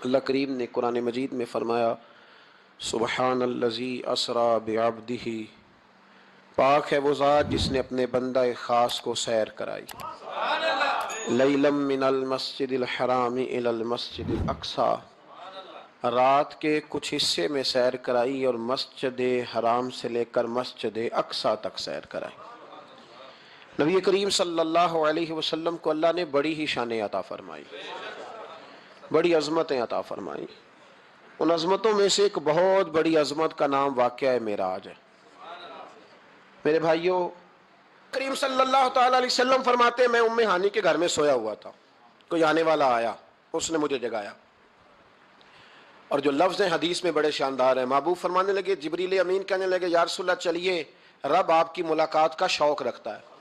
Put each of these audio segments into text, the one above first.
اللہ کریم نے قرآن مجید میں فرمایا سبحان الذی اسرا بعبدہ، پاک ہے وہ ذات جس نے اپنے بندہ خاص کو سیر کرائی، لیلا من المسجد الحرام الی المسجد الاقصی، رات کے کچھ حصے میں سیر کرائی اور مسجد حرام سے لے کر مسجد اقصی تک سیر کرائی۔ نبی کریم صلی اللہ علیہ وسلم کو اللہ نے بڑی ہی شانیں عطا فرمائی، بڑی عظمتیں عطا فرمائی۔ ان عظمتوں میں سے ایک بہت بڑی عظمت کا نام واقعہ معراج ہے۔ میرے بھائیوں، کریم صلی اللہ تعالیٰ علیہ وسلم فرماتے ہیں میں ام ہانی کے گھر میں سویا ہوا تھا، کوئی آنے والا آیا، اس نے مجھے جگایا، اور جو لفظ ہیں حدیث میں بڑے شاندار ہیں۔ محبوب فرمانے لگے، جبریل امین کہنے لگے یا رسول اللہ چلیے، رب آپ کی ملاقات کا شوق رکھتا ہے،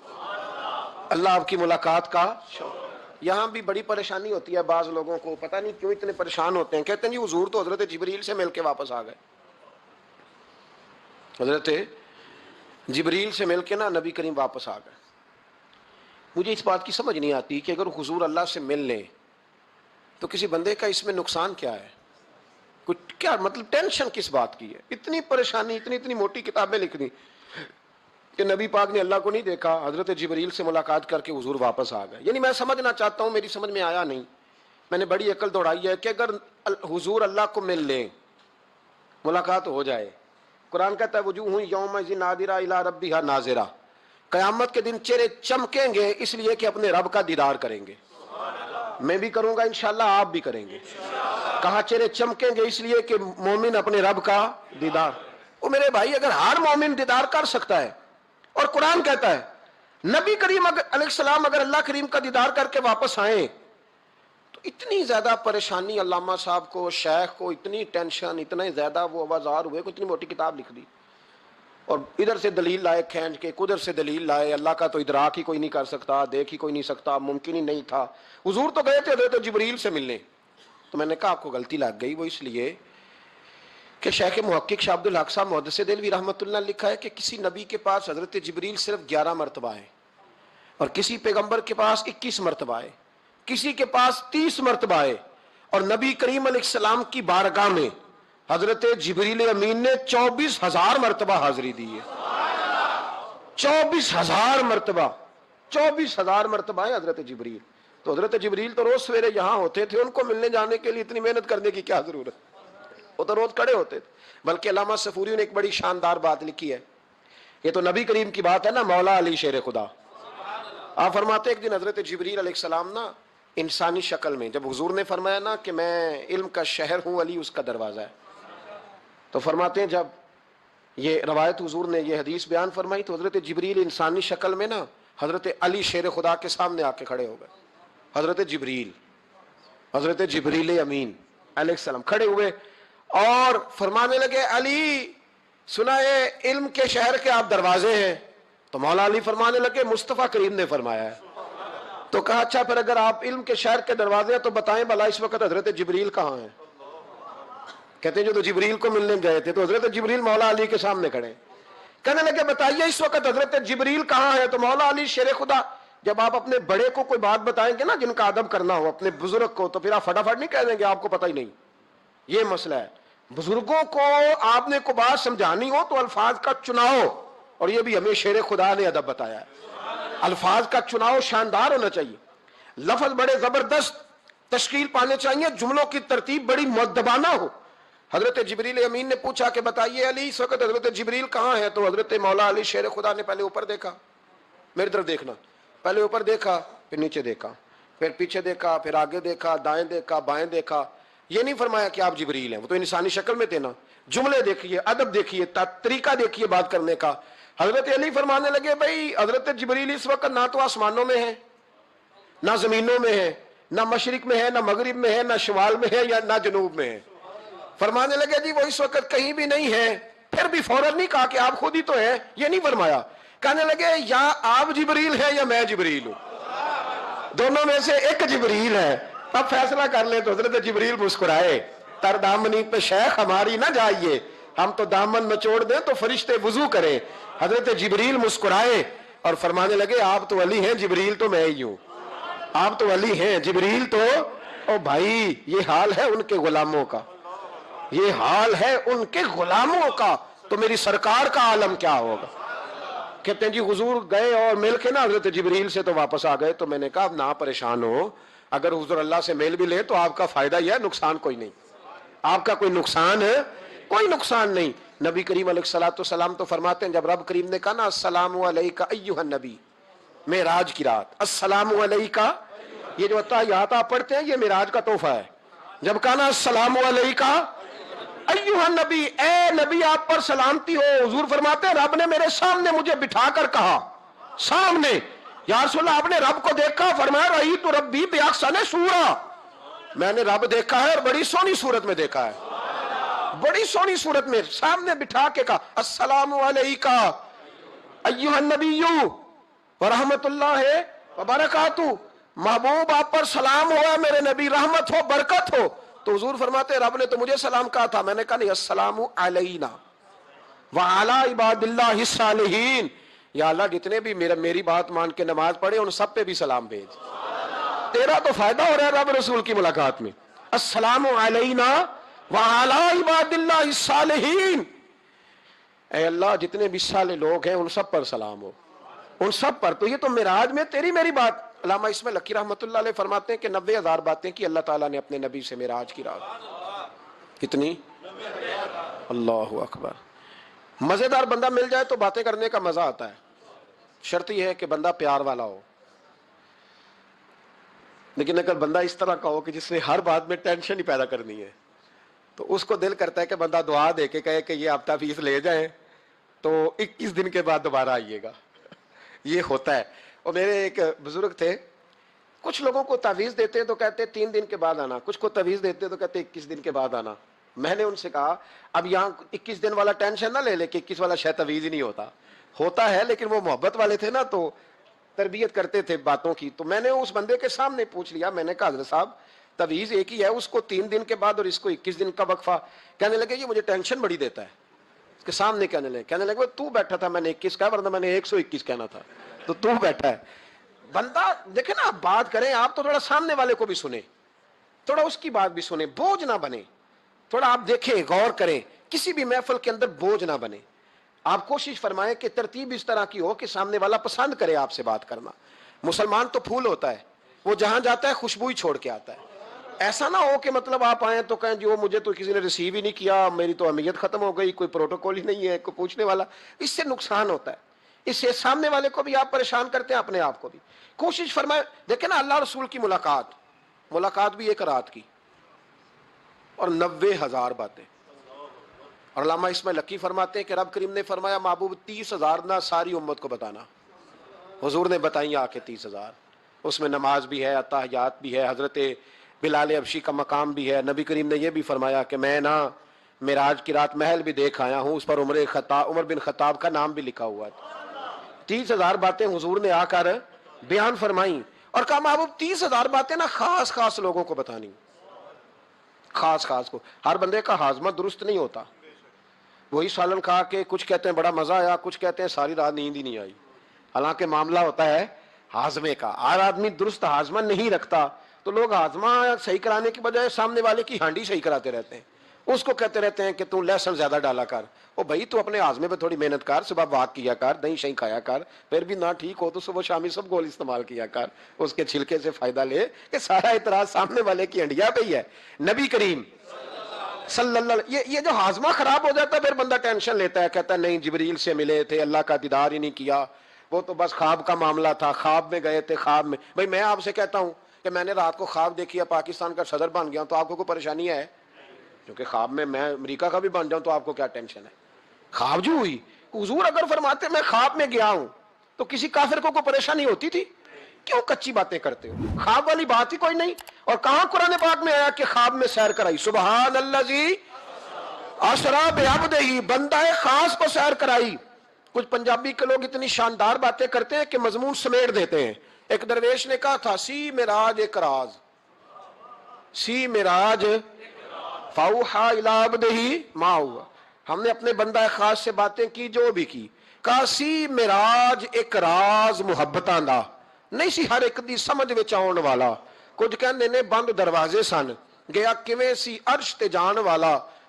اللہ آپ کی ملاقات کا شوق۔ یہاں بھی بڑی پریشانی ہوتی ہے بعض لوگوں کو، پتہ نہیں کیوں اتنے پریشان ہوتے ہیں، کہتے ہیں جی حضور تو حضرت جبریل سے مل کے واپس آ گئے۔ حضرت جبریل سے مل کے نا نبی کریم واپس آ گئے۔ مجھے اس بات کی سمجھ نہیں آتی کہ اگر حضور اللہ سے مل لیں تو کسی بندے کا اس میں نقصان کیا ہے؟ کیا مطلب ٹینشن کس بات کی ہے؟ اتنی پریشانی، اتنی موٹی کتابیں لکھ دی کہ نبی پاک نے اللہ کو نہیں دیکھا، حضرت جبریل سے ملاقات کر کے حضور واپس آ گئے۔ یعنی میں سمجھنا چاہتا ہوں، میری سمجھ میں آیا نہیں، میں نے بڑی عقل دوڑائی ہے کہ اگر حضور اللہ کو مل لیں، ملاقات ہو جائے، قرآن کہتا ہے وجوہ یومئذ ناظرہ الی ربہا ناظرہ، قیامت کے دن چہرے چمکیں گے اس لیے کہ اپنے رب کا دیدار کریں گے۔ میں بھی کروں گا انشاءاللہ، آپ بھی کریں گے۔ کہا چہرے چمکیں گے اس لیے کہ مومن اپنے رب کا دیدار۔ وہ میرے بھائی اگر ہر مومن دیدار کر سکتا ہے، اور قرآن کہتا ہے نبی کریم علیہ السلام اگر اللہ کریم کا دیدار کر کے واپس آئیں تو اتنی زیادہ پریشانی علامہ صاحب کو، شیخ کو اتنی ٹینشن، اتنے زیادہ وہ آوازار ہوئے کہ اتنی موٹی کتاب لکھ دی، اور ادھر سے دلیل لائے کھینچ کے، ادھر سے دلیل لائے، اللہ کا تو ادراک ہی کوئی نہیں کر سکتا، دیکھ ہی کوئی نہیں سکتا، ممکن ہی نہیں تھا۔ حضور تو گئے تھے حضرت جبریل سے ملنے۔ تو میں نے کہا آپ کو غلطی لگ گئی، وہ اس لیے کہ شیخ محقق شاہ عبد الحق صاحب محدث دہلوی رحمۃ اللہ نے لکھا ہے کہ کسی نبی کے پاس حضرت جبریل صرف 11 مرتبہ ہے، اور کسی پیغمبر کے پاس 21 مرتبہ ہے، کسی کے پاس 30 مرتبہ ہے، اور نبی کریم علیہ السلام کی بارگاہ میں حضرت جبریل امین نے 24,000 مرتبہ حاضری دی ہے۔ 24,000 مرتبہ، 24,000 مرتبہ ہے حضرت جبریل۔ تو حضرت جبریل تو روز سویرے یہاں ہوتے تھے، ان کو ملنے جانے کے لیے اتنی محنت کرنے کی کیا ضرورت؟ وہ تو روز کھڑے ہوتے تھے۔ بلکہ علامہ صفوری نے ایک بڑی شاندار بات لکھی ہے، یہ تو نبی کریم کی بات ہے نا، مولا علی شیر خدا۔ آپ فرماتے ایک دن حضرت جبریل علیہ السلام نا انسانی شکل میں، جب حضور نے فرمایا نا کہ میں علم کا شہر ہوں، علی اس کا دروازہ ہے، تو فرماتے ہیں جب یہ روایت حضور نے یہ حدیث بیان فرمائی تو حضرت جبریل انسانی شکل میں نا حضرت علی شیر خدا کے سامنے آ کے کھڑے ہو گئے۔ حضرت جبریل امین علیہ السلام کھڑے ہوئے اور فرمانے لگے علی سنا ہے علم کے شہر کے آپ دروازے ہیں؟ تو مولا علی فرمانے لگے مصطفیٰ کریم نے فرمایا ہے۔ تو کہا اچھا پھر اگر آپ علم کے شہر کے دروازے ہیں تو بتائیں بھلا اس وقت حضرت جبریل کہاں ہیں؟ کہتے ہیں جو تو جبریل کو ملنے گئے تھے، تو حضرت جبریل مولا علی کے سامنے کھڑے، کہنے لگے بتائیے اس وقت حضرت جبریل کہاں ہے؟ تو مولا علی شیر خدا، جب آپ اپنے بڑے کو کوئی بات بتائیں گے نا جن کا ادب کرنا ہو اپنے بزرگ کو، تو پھر آپ فٹافٹ نہیں کہہ دیں گے آپ کو پتہ ہی نہیں۔ یہ مسئلہ ہے، بزرگوں کو آپ نے کوئی بات سمجھانی ہو تو الفاظ کا چناؤ، اور یہ بھی ہمیں شیر خدا نے ادب بتایا ہے، الفاظ کا چناؤ شاندار ہونا چاہیے، لفظ بڑے زبردست تشکیل پانے چاہیے، جملوں کی ترتیب بڑی مؤدبانہ ہو۔ حضرت جبریل امین نے پوچھا کہ بتائیے علی اس وقت حضرت جبریل کہاں ہے؟ تو حضرت مولا علی شیر خدا نے پہلے اوپر دیکھا، میری طرف دیکھنا، پہلے اوپر دیکھا، پھر نیچے دیکھا، پھر پیچھے دیکھا، پھر آگے دیکھا، دائیں دیکھا، بائیں دیکھا۔ یہ نہیں فرمایا کہ آپ جبریل ہیں، وہ تو انسانی شکل میں تھے نا۔ جملے دیکھیے، ادب دیکھیے، طریقہ دیکھیے بات کرنے کا۔ حضرت علی فرمانے لگے بھائی حضرت جبریل اس وقت نہ تو آسمانوں میں ہے، نہ زمینوں میں ہے، نہ مشرق میں ہے، نہ مغرب میں ہے، نہ شمال میں ہے، یا نہ جنوب میں ہے۔ فرمانے لگے جی وہ اس وقت کہیں بھی نہیں ہے۔ پھر بھی فوراً نہیں کہا کہ آپ خود ہی تو ہیں، یہ نہیں فرمایا، کہنے لگے یا آپ جبریل ہیں یا میں جبریل ہوں، دونوں میں سے ایک جبریل ہے، اب فیصلہ کر لیں۔ تو حضرت جبریل مسکرائے، تر دامنی پہ شیخ ہماری نہ جائیے، ہم تو دامن نچوڑ دیں تو فرشتے وضو کریں۔ حضرت جبریل مسکرائے اور فرمانے لگے آپ تو علی ہیں، جبریل تو میں ہی ہوں، آپ تو علی ہیں، جبریل تو او بھائی یہ حال ہے ان کے غلاموں کا، یہ حال ہے ان کے غلاموں کا، تو میری سرکار کا عالم کیا ہوگا؟ کہتے ہیں جی حضور گئے اور مل کے نا حضرت جبریل سے تو واپس آ گئے، تو میں نے کہا اب نہ پریشان ہو، اگر حضور اللہ سے میل بھی لے تو آپ کا فائدہ یہ ہے، نقصان کوئی نہیں، آپ کا کوئی نقصان ہے، کوئی نقصان نہیں۔ نبی کریم علیہ الصلوۃ والسلام تو فرماتے ہیں جب رب کریم نے کہا نا السلام علیکہ ایھا النبی، معراج کی رات السلام علیکہ، یہ جو اتحیات آپ پڑھتے ہیں یہ معراج کا تحفہ ہے، جب کہا نا السلام علیکہ ایھا النبی، اے نبی آپ پر سلامتی ہو، حضور فرماتے ہیں رب نے میرے سامنے مجھے بٹھا کر کہا، سامنے، یا رسول اللہ آپ نے رب کو دیکھا؟ فرمایا رأیت ربی بأحسن صورۃ، میں نے رب دیکھا ہے اور بڑی سونی صورت میں دیکھا ہے، بڑی سونی صورت میں سامنے بٹھا کے کہا السلام علیکہ ایھا النبی ورحمۃ اللہ وبرکاتہ، محبوب آپ پر سلام ہوا میرے نبی، رحمت ہو برکت ہو، تو حضور فرماتے ہیں رب نے تو مجھے سلام کہا تھا، میں نے کہا نہیں السلام علینا وعلی عباد اللہ الصالحین، یا اللہ جتنے بھی میری بات مان کے نماز پڑھے ان سب پہ بھی سلام بھیج، تیرا تو فائدہ ہو رہا ہے رب رسول کی ملاقات میں، السلام علینا وعلی عباد اللہ الصالحین، اے اللہ جتنے بھی صالح لوگ ہیں ان سب پر سلام ہو، ان سب پر۔ تو یہ تو معراج میں تیری میری بات، علامہ اسماعیل لکی رحمۃ اللہ علیہ فرماتے ہیں کہ 90,000 باتیں کی اللہ تعالیٰ نے اپنے نبی سے معراج کی رات، کتنی؟ اللہ اکبر۔ مزیدار بندہ مل جائے تو باتیں کرنے کا مزہ آتا ہے، شرط یہ ہے کہ بندہ پیار والا ہو، لیکن اگر بندہ اس طرح کا ہو کہ جس نے ہر بات میں ٹینشن ہی پیدا کرنی ہے تو اس کو دل کرتا ہے کہ بندہ دعا دے کے کہے کہ یہ ہفتہ فیس لے جائیں تو 21 دن کے بعد دوبارہ آئیے گا، یہ ہوتا ہے۔ اور میرے ایک بزرگ تھے، کچھ لوگوں کو تعویذ دیتے ہیں تو کہتے 3 دن کے بعد آنا، کچھ کو تعویذ دیتے تو کہتے 21 دن کے بعد آنا۔ میں نے ان سے کہا اب یہاں 21 دن والا ٹینشن نہ لے کہ 21 والا شاید تعویذ ہی نہیں ہوتا ہے، لیکن وہ محبت والے تھے نا تو تربیت کرتے تھے باتوں کی، تو میں نے اس بندے کے سامنے پوچھ لیا، میں نے کہا حضرت صاحب تعویذ ایک ہی ہے، اس کو 3 دن کے بعد اور اس کو 21 دن کا وقفہ، کہنے لگے یہ مجھے ٹینشن بڑی دیتا ہے، اس کے سامنے کہنے لگے تو بیٹھا تھا میں نے 21 کہا ورنہ میں نے 121 کہنا تھا، تو بیٹھا ہے۔ بندہ دیکھیں نا، آپ بات کریں آپ تو تھوڑا سامنے والے کو بھی سنیں، تھوڑا اس کی بات بھی سنیں، بوجھ نہ بنے، تھوڑا آپ دیکھیں غور کریں، کسی بھی محفل کے اندر بوجھ نہ بنے، آپ کوشش فرمائیں کہ ترتیب اس طرح کی ہو کہ سامنے والا پسند کرے آپ سے بات کرنا۔ مسلمان تو پھول ہوتا ہے، وہ جہاں جاتا ہے خوشبو ہی چھوڑ کے آتا ہے، ایسا نہ ہو کہ مطلب آپ آئیں تو کہیں جو مجھے تو کسی نے ریسیو ہی نہیں کیا، میری تو اہمیت ختم ہو گئی، کوئی پروٹوکول ہی نہیں ہے، کوئی پوچھنے والا، اس سے نقصان ہوتا ہے، اس سے سامنے والے کو بھی آپ پریشان کرتے ہیں، اپنے آپ کو بھی۔ کوشش فرمائیں، دیکھیں نا اللہ رسول کی ملاقات بھی 1 رات کی اور 90,000 باتیں، اور علامہ اسماعیل لکی فرماتے ہیں کہ رب کریم نے فرمایا محبوب 30,000 نہ ساری امت کو بتانا، حضور نے بتائیں آ کے 30,000، اس میں نماز بھی ہے، اتحیات بھی ہے، حضرت بلال حبشی کا مقام بھی ہے، نبی کریم نے یہ بھی فرمایا کہ میں نا معراج کی رات محل بھی دیکھ آیا ہوں، اس پر عمر بن خطاب کا نام بھی لکھا ہوا ہے۔ 30,000 باتیں حضور نے آ کر بیان فرمائیں اور کہا محبوب 30,000 باتیں نا خاص لوگوں کو بتانی، خاص کو، ہر بندے کا ہاضمہ درست نہیں ہوتا، وہی سالن کھا کے کچھ کہتے ہیں بڑا مزہ آیا، کچھ کہتے ہیں ساری رات نیند ہی نہیں آئی، حالانکہ معاملہ ہوتا ہے ہاضمے کا، ہر آدمی درست ہاضمہ نہیں رکھتا، تو لوگ ہاضمہ صحیح کرانے کی بجائے سامنے والے کی ہانڈی صحیح کراتے رہتے ہیں، اس کو کہتے رہتے ہیں کہ تو لہسن زیادہ ڈالا کر، او بھائی تو اپنے ہاضمے پہ تھوڑی محنت کر، صبح واک کیا کر، دہی شہی کھایا کر، پھر بھی نہ ٹھیک ہو تو صبح شامی سب گول استعمال کیا کر، اس کے چھلکے سے فائدہ لے، کہ سارا اعتراض سامنے والے کی ہنڈیا پہ ہی ہے۔ نبی کریم صلی اللہ علیہ، یہ جو ہاضمہ خراب ہو جاتا ہے پھر بندہ ٹینشن لیتا ہے، کہتا ہے نہیں جبریل سے ملے تھے، اللہ کا دیدار ہی نہیں کیا، وہ تو بس خواب کا معاملہ تھا، خواب میں گئے تھے، خواب میں۔ بھائی میں آپ سے کہتا ہوں کہ میں نے رات کو خواب دیکھی ہے پاکستان کا صدر بن گیا تو آپ کو کوئی پریشانی ہے؟ کیونکہ خواب میں امریکہ کا بھی بن جاؤں تو آپ کو کیا ٹینشن ہے؟ خواب جو ہوئی، حضور اگر فرماتے میں خواب میں گیا ہوں تو کسی کافر کو کوئی پریشانی ہوتی تھی؟ کیوں کچی باتیں کرتے ہو؟ خواب والی بات ہی کوئی نہیں۔ اور کہاں قرآن پاک میں آیا کہ خواب میں سیر کرائی؟ سبحان الذی اسریٰ بعبدہ، بندہ خاص کو سیر کرائی۔ کچھ پنجابی کے لوگ اتنی شاندار باتیں کرتے ہیں کہ مضمون سمیٹ دیتے ہیں۔ ایک درویش نے کہا تھا سی معراج ایک راز، سی معراج فاوحیٰ الی عبدہ ما ہوا، ہم نے اپنے بندہ خاص سے باتیں کی جو بھی کی، کہا سی معراج ایک راز محبتاں دا نہیں سی ہر ایک دی سمجھ وچ آن والا، ਕੁਝ ਕਹਿੰਦੇ ਨੇ ਬੰਦ ਦਰਵਾਜ਼ੇ ਸਨ, ਗਿਆ ਕਿਵੇਂ ਸੀ ਅਰਸ਼ ਤੇ ਜਾਣ ਵਾਲਾ,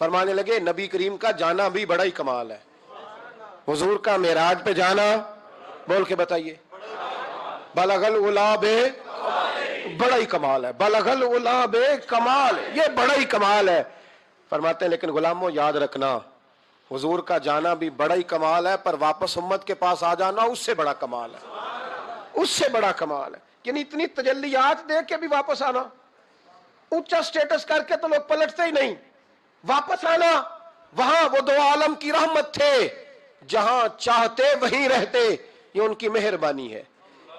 فرمانے لگے نبی کریم کا جانا بھی بڑا ہی کمال ہے. حضور کا معراج پہ جانا، بول کے بتائیے، بلغ العلا بے، بڑا ہی کمال ہے. بلغ العلا بے کمال، یہ بڑا ہی کمال ہے. فرماتے ہیں لیکن غلاموں یاد رکھنا، حضور کا جانا بھی بڑا ہی کمال ہے، پر واپس امت کے پاس آ جانا اس سے بڑا کمال ہے. اس سے بڑا کمال ہے. یعنی اتنی تجلیات دیکھ کے بھی واپس آنا، اونچا سٹیٹس کر کے تو لوگ پلٹتے ہی نہیں. واپس آنا، وہاں وہ دو عالم کی رحمت تھے، جہاں چاہتے وہیں رہتے. یہ ان کی مہربانی ہے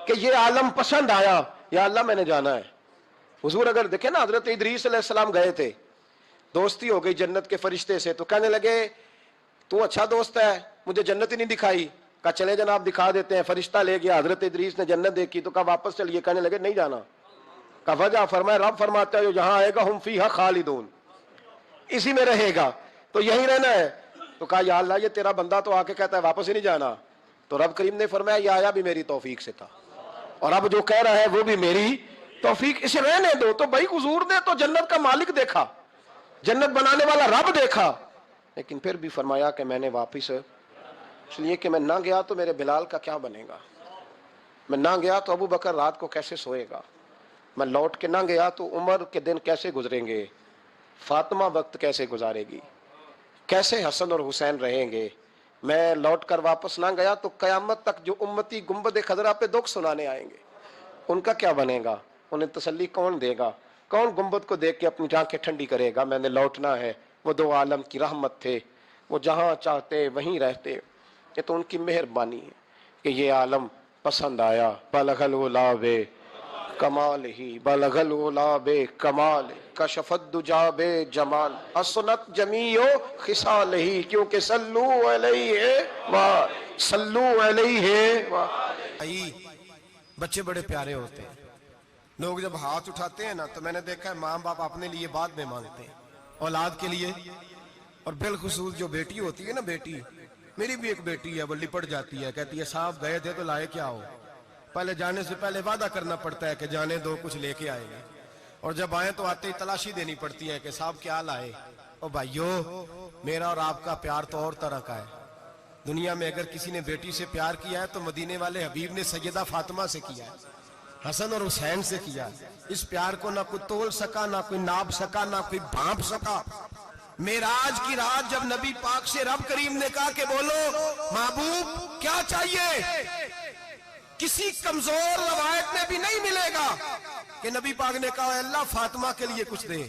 کہ یہ عالم پسند آیا، یا اللہ میں نے جانا ہے. حضور اگر دیکھیں نا، حضرت ادریس علیہ السلام گئے تھے، دوستی ہو گئی جنت کے فرشتے سے، تو کہنے لگے تو اچھا دوست ہے، مجھے جنت ہی نہیں دکھائی. کہا چلے جناب دکھا دیتے ہیں. فرشتہ لے گیا، حضرت ادریس نے جنت دیکھی تو کہا واپس چلیے. کہنے لگے نہیں جانا. کہا وجہ؟ فرمایا رب فرماتا ہے جو جہاں آئے گا ہم فیہا خالدون، اسی میں رہے گا، تو یہیں رہنا ہے. تو کہا یا اللہ یہ تیرا بندہ تو آ کے کہتا ہے واپس ہی نہیں جانا. تو رب کریم نے فرمایا یہ آیا بھی میری توفیق سے تھا، اور اب جو کہہ رہا ہے وہ بھی میری توفیق، اسے رہنے دو. تو بھائی حضور نے تو جنت کا مالک دیکھا، جنت بنانے والا رب دیکھا، لیکن پھر بھی فرمایا کہ میں نے واپس، اس لیے کہ میں نہ گیا تو میرے بلال کا کیا بنے گا، میں نہ گیا تو ابو بکر رات کو کیسے سوئے گا، میں لوٹ کے نہ گیا تو عمر کے دن کیسے گزریں گے، فاطمہ وقت کیسے گزارے گی، کیسے حسن اور حسین رہیں گے. میں لوٹ کر واپس نہ گیا تو قیامت تک جو امتی گنبد خضرا پہ دکھ سنانے آئیں گے ان کا کیا بنے گا، انہیں تسلی کون دے گا، کون گنبد کو دیکھ کے اپنی آنکھیں ٹھنڈی کرے گا. میں نے لوٹنا ہے. وہ دو عالم کی رحمت تھے، وہ جہاں چاہتے وہیں رہتے. یہ تو ان کی مہربانی ہے کہ یہ عالم پسند آیا. بلغ العلا بے کمال ہی، بلغ العلا بے کمال، کشف الدجا بے جمال، حسنت جمیع خصال ہی، کیونکہ صلو علیہ صلو علیہ. بچے بڑے پیارے ہوتے ہیں. لوگ جب ہاتھ اٹھاتے ہیں نا تو میں نے دیکھا ہے ماں باپ اپنے لیے بعد میں مانگتے ہیں، اولاد کے لیے. اور بالخصوص جو بیٹی ہوتی ہے نا، بیٹی، میری بھی ایک بیٹی ہے، وہ لپٹ جاتی ہے، کہتی ہے صاحب گئے تھے تو لائے کیا ہو. پہلے جانے سے پہلے وعدہ کرنا پڑتا ہے کہ جانے دو کچھ لے کے آئیں گے، اور جب آئیں تو آتے ہی تلاشی دینی پڑتی ہے کہ صاحب کیا لائے. او بھائیو، میرا اور آپ کا پیار تو اور طرح کا ہے. دنیا میں اگر کسی نے بیٹی سے پیار کیا ہے تو مدینے والے حبیب نے سیدہ فاطمہ سے کیا ہے، حسن اور حسین سے کیا ہے. اس پیار کو نہ کوئی تول سکا، نہ کوئی ناپ سکا، نہ کوئی بھانپ سکا. معراج کی رات جب نبی پاک سے رب کریم نے کہا کہ بولو محبوب کیا چاہیے، کسی کمزور روایت میں بھی نہیں ملے گا کہ نبی پاک نے کہا اے اللہ فاطمہ کے لیے کچھ دے،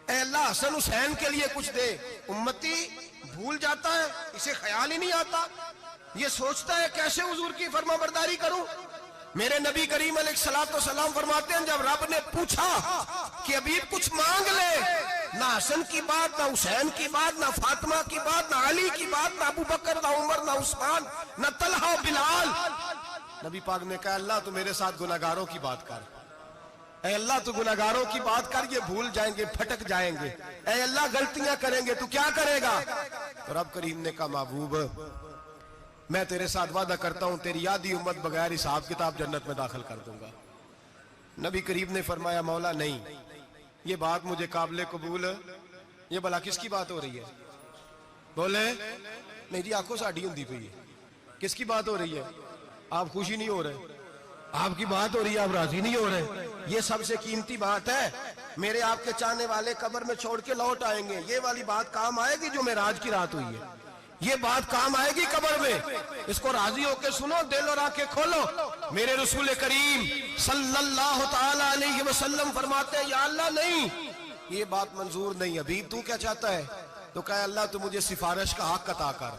اے اللہ حسن حسین کے لیے کچھ دے. امتی بھول جاتا ہے، اسے خیال ہی نہیں آتا، یہ سوچتا ہے کیسے حضور کی فرما برداری کروں. میرے نبی کریم علیہ الصلوۃ والسلام فرماتے ہیں جب رب نے پوچھا کہ حبیب کچھ مانگ لے، نہ حسن کی بات، نہ حسین کی بات، نہ فاطمہ کی بات، نہ علی کی بات، نہ ابو بکر، نہ عمر، نہ عثمان، نہ طلحہ بلال. نبی پاک نے کہا اللہ تو میرے ساتھ گناہگاروں کی بات کر، اے اللہ تو گناہگاروں کی بات کر، یہ بھول جائیں گے، پھٹک جائیں گے، اے اللہ غلطیاں کریں گے تو کیا کرے گا. تو رب کریم نے کہا محبوب میں تیرے ساتھ وعدہ کرتا ہوں تیری آدھی امت بغیر حساب کتاب جنت میں داخل کر دوں گا. نبی کریم نے فرمایا مولا نہیں، یہ بات مجھے قابل قبول ہے. یہ بھلا کس کی بات ہو رہی ہے؟ بولے میری آنکھوں ساڑھی ہوندی پئی ہے. کس کی بات ہو رہی ہے؟ آپ خوشی نہیں ہو رہے، آپ کی بات ہو رہی ہے، آپ راضی نہیں ہو رہے. یہ سب سے قیمتی بات ہے. میرے آپ کے چاہنے والے قبر میں چھوڑ کے لوٹ آئیں گے، یہ والی بات کام آئے گی جو معراج کی رات ہوئی ہے. یہ بات کام آئے گی قبر میں. اس کو راضی ہو کے سنو، دل اور آنکھیں کھولو. میرے رسول کریم صلی اللہ تعالی علیہ وسلم فرماتے ہیں یا اللہ نہیں، یہ بات منظور نہیں. حبیب تو کیا چاہتا ہے؟ تو کہا اللہ تو مجھے سفارش کا حق عطا کر،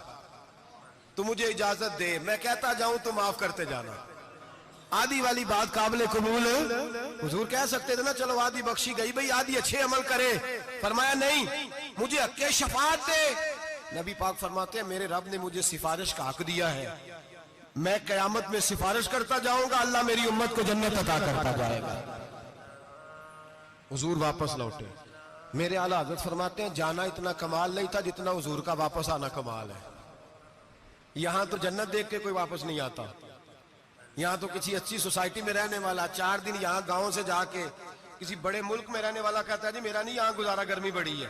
تو مجھے اجازت دے، میں کہتا جاؤں تو معاف کرتے جانا. آدھی والی بات قابل قبول ہے. حضور کہہ سکتے تھے نا چلو آدھی بخشی گئی بھئی آدھی اچھے عمل کرے. فرمایا نہیں، مجھے حق شفاعت دے. نبی پاک فرماتے ہیں میرے رب نے مجھے سفارش کا حق دیا ہے، میں قیامت میں سفارش کرتا جاؤں گا، اللہ میری امت کو جنت عطا کرتا جائے گا. حضور واپس لوٹے. میرے اعلیٰ حضرت فرماتے ہیں جانا اتنا کمال نہیں تھا جتنا حضور کا واپس آنا کمال ہے. یہاں تو جنت دیکھ کے کوئی واپس نہیں آتا. یہاں تو کسی اچھی سوسائٹی میں رہنے والا 4 دن یہاں گاؤں سے جا کے کسی بڑے ملک میں رہنے والا کہتا ہے جی میرا نہیں یہاں گزارا، گرمی بڑی ہے.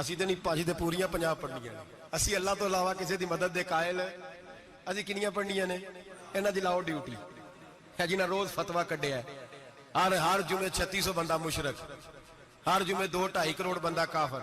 ਅਸੀਂ ਤੇ ਨਹੀਂ ਭਾਜੀ ਤੇ ਪੂਰੀਆਂ 50 ਪੜ੍ਹਨੀਆਂ ਨੇ। ਅਸੀਂ ਅੱਲਾਹ ਤੋਂ ਇਲਾਵਾ ਕਿਸੇ ਦੀ ਮਦਦ ਦੇ ਕਾਇਲ ਅਸੀਂ ਕਿੰਨੀਆਂ ਪੜ੍ਹਨੀਆਂ ਨੇ? ਇਹਨਾਂ ਦੀ ਲਾਓ ਡਿਊਟੀ ਹੈ ਜਿਨ੍ਹਾਂ ਰੋਜ਼ ਫਤਵਾ ਕੱਢਿਆ ਹਰ ਜੁਮੇ 3600 ਬੰਦਾ ਮੁਸ਼ਰਕ, ਹਰ ਜੁਮੇ 2-2.5 ਕਰੋੜ ਬੰਦਾ ਕਾਫਰ,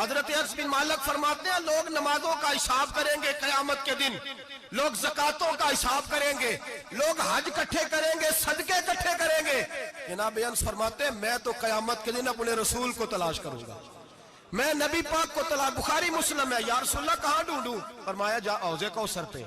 حضرت انس بن مالک فرماتے ہیں لوگ نمازوں کا حساب کریں گے قیامت کے دن، لوگ زکاتوں کا حساب کریں گے، لوگ حج اکٹھے کریں گے، صدقے اکٹھے کریں گے۔ جناب انس فرماتے ہیں میں تو قیامت کے دن اپنے رسول کو تلاش کروں گا، میں نبی پاک کو تلاش۔ بخاری مسلم ہے، یا رسول اللہ کہاں ڈھونڈوں؟ فرمایا جا حوض کوثر پہ،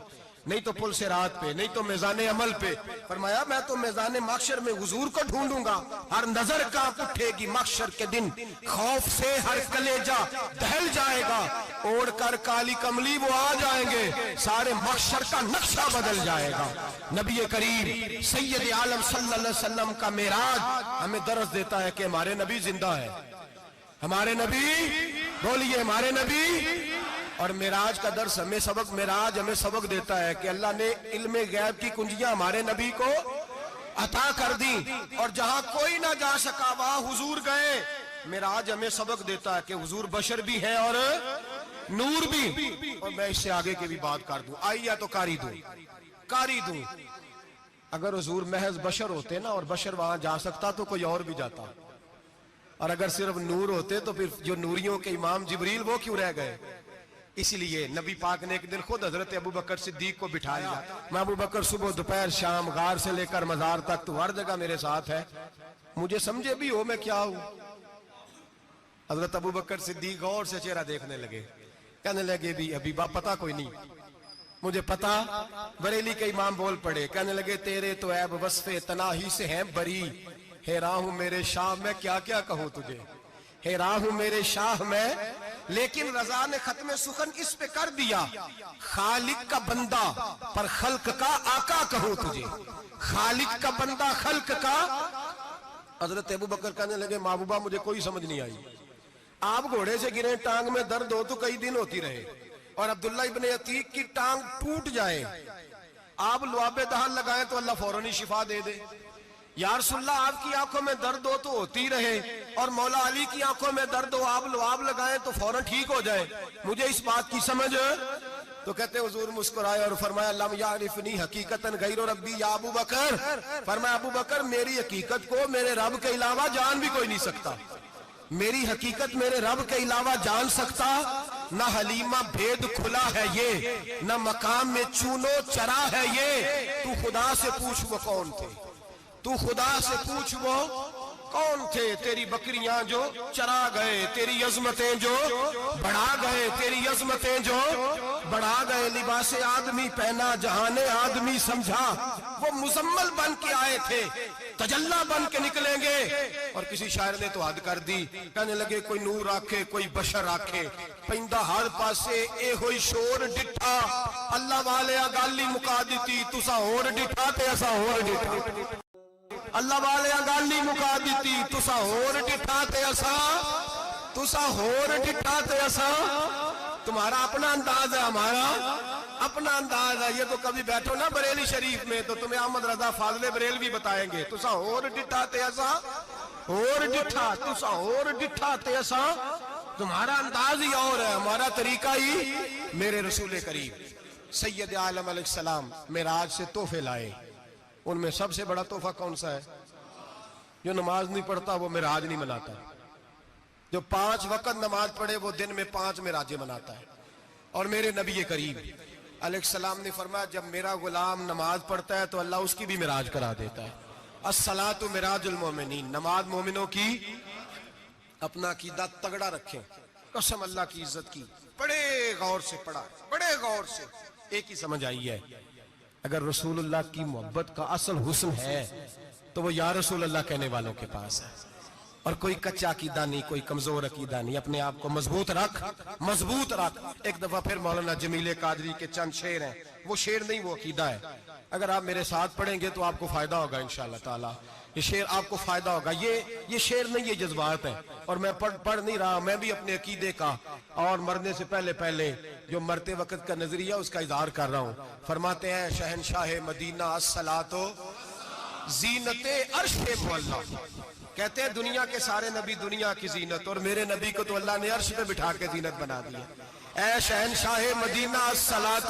نہیں تو پل صراط پہ، نہیں تو میزان عمل پہ۔ فرمایا میں تو میزان محشر میں حضور کو ڈھونڈوں گا۔ ہر نظر کانپ اٹھے گی محشر کے دن، خوف سے ہر کلیجہ دہل جائے گا، اوڑھ کر کالی کملی وہ آ جائیں گے، سارے محشر کا نقشہ بدل جائے گا۔ نبی کریم سید عالم صلی اللہ علیہ وسلم کا معراج ہمیں درس دیتا ہے کہ ہمارے نبی زندہ ہے، ہمارے نبی، بولیے ہمارے نبی۔ اور معراج کا درس ہمیں سبق، معراج ہمیں سبق دیتا ہے کہ اللہ نے علم غیب کی کنجیاں ہمارے نبی کو عطا کر دی، اور جہاں کوئی نہ جا سکا وہاں حضور گئے۔ معراج ہمیں سبق دیتا ہے کہ حضور بشر بھی ہے اور نور بھی۔ اور میں اس سے آگے کی بھی بات کر دوں، آئی یا تو کاری دوں۔ اگر حضور محض بشر ہوتے نا اور بشر وہاں جا سکتا تو کوئی اور بھی جاتا، اور اگر صرف نور ہوتے تو پھر جو نوریوں کے امام جبریل وہ کیوں رہ گئے؟ اس لیے نبی پاک نے ایک دن خود حضرت ابو بکر صدیق کو بٹھایا۔ میں ابو بکر صبح دوپہر شام غار سے لے کر مزار تک تو ہر جگہ میرے ساتھ ہے، مجھے سمجھے بھی ہو میں کیا ہوں۔ حضرت ابو بکر صدیق غور سے چہرہ دیکھنے لگے، کہنے لگے بھی ابھی پتہ کوئی نہیں، مجھے پتہ۔ بریلی کے امام بول پڑے، کہنے لگے تیرے تو عیب وصف تناہی سے ہیں بری، حیران ہوں میرے شاہ میں کیا کیا کہوں تجھے، حیران ہوں میرے شاہ میں۔ لیکن رضا نے ختم سخن اس پہ کر دیا، خالق کا بندہ پر خلق کا آقا کہوں تجھے، خالق کا بندہ خلق کا۔ حضرت ابو بکر کہنے لگے محبوبہ مجھے کوئی سمجھ نہیں آئی، آپ گھوڑے سے گرے ٹانگ میں درد ہو تو کئی دن ہوتی رہے، اور عبداللہ ابن عتیق کی ٹانگ ٹوٹ جائے، آپ لعاب دہن لگائیں تو اللہ فوراً شفا دے دے۔ یا رسول اللہ آپ کی آنکھوں میں درد ہو تو ہوتی رہے، اور مولا علی کی آنکھوں میں درد ہو آپ لعاب لگائیں تو فوراً ٹھیک ہو جائے، مجھے اس بات کی سمجھ۔ تو کہتے حضور مسکرائے اور فرمایا لم یعرفنی حقیقتاً غیر ربی یا ابو بکر، فرمایا ابو بکر میری حقیقت کو میرے رب کے علاوہ جان بھی کوئی نہیں سکتا، میری حقیقت میرے رب کے علاوہ جان سکتا نہ حلیمہ بھید کھلا ہے یہ، نہ مقام میں چونو چرا ہے یہ۔ تو خدا سے پوچھ وہ کون تھے، تو خدا سے پوچھ وہ کون تھے، تیری بکریاں جو چرا گئے، تیری عظمتیں جو بڑھا گئے، تیری عظمتیں جو بڑھا گئے۔ لباس آدمی پہنا جہان آدمی سمجھا، وہ مزمل بن کے آئے تھے تجلا بن کے نکلیں گے۔ اور کسی شاعر نے تو حد کر دی، کہنے لگے کوئی نور آکھے کوئی بشر آکھے، پیندہ ہر پاسے اے ہوئی شور ڈٹھا، اللہ والے گالی مکا دیتی تسا ہور ڈٹھا تے اسا ہور ڈٹھا، اللہ والے گالی مکا دیتی تسا ہور ڈٹھا تے اسا۔ تمہارا اپنا انداز ہے، ہمارا اپنا انداز ہے۔ یہ تو کبھی بیٹھو نا بریلی شریف میں تو تمہیں احمد رضا فاضل بریل بھی بتائیں گے، تسا ہور ڈٹھا تے اسا ہور ڈٹھا، تسا ہور ڈٹھا تے اسا۔ تمہارا انداز ہی اور ہے، ہمارا طریقہ ہی۔ میرے رسول کریم سید عالم علیہ السلام معراج سے تحفے لائے، ان میں سب سے بڑا تحفہ کون سا ہے؟ جو نماز نہیں پڑھتا وہ معراج نہیں مناتا، جو 5 وقت نماز پڑھے وہ دن میں 5 معراجیں مناتا ہے۔ اور میرے نبی کریم علیہ السلام نے فرمایا جب میرا غلام نماز پڑھتا ہے تو اللہ اس کی بھی معراج کرا دیتا ہے۔ الصلاۃ معراج المومنین، نماز مومنوں کی۔ اپنا عقیدہ تگڑا رکھیں، قسم اللہ کی عزت کی، بڑے غور سے پڑھا، بڑے غور سے۔ ایک ہی سمجھ آئی ہے، اگر رسول اللہ کی محبت کا اصل حسن ہے تو وہ یا رسول اللہ کہنے والوں کے پاس ہے، اور کوئی کچا عقیدہ نہیں، کوئی کمزور عقیدہ نہیں۔ اپنے آپ کو مضبوط رکھ، مضبوط رکھ۔ ایک دفعہ پھر مولانا جمیل قادری کے چند شعر ہیں، وہ شعر نہیں وہ عقیدہ ہے۔ اگر آپ میرے ساتھ پڑھیں گے تو آپ کو فائدہ ہوگا انشاءاللہ تعالی، یہ شعر آپ کو فائدہ ہوگا۔ یہ شعر نہیں، یہ جذبات ہیں، اور میں پڑھ نہیں رہا، میں بھی اپنے عقیدے کا اور مرنے سے پہلے جو مرتے وقت کا نظریہ اس کا اظہار کر رہا ہوں۔ فرماتے ہیں شہنشاہ مدینہ الصلاۃ زینت عرش مولا، کہتے ہیں دنیا کے سارے نبی دنیا کی زینت، اور میرے نبی کو تو اللہ نے عرش پہ بٹھا کے زینت بنا دیا۔ اے شہنشاہ مدینہ الصلاۃ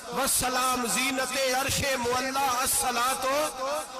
والسلام زینت عرش مولا الصلاۃ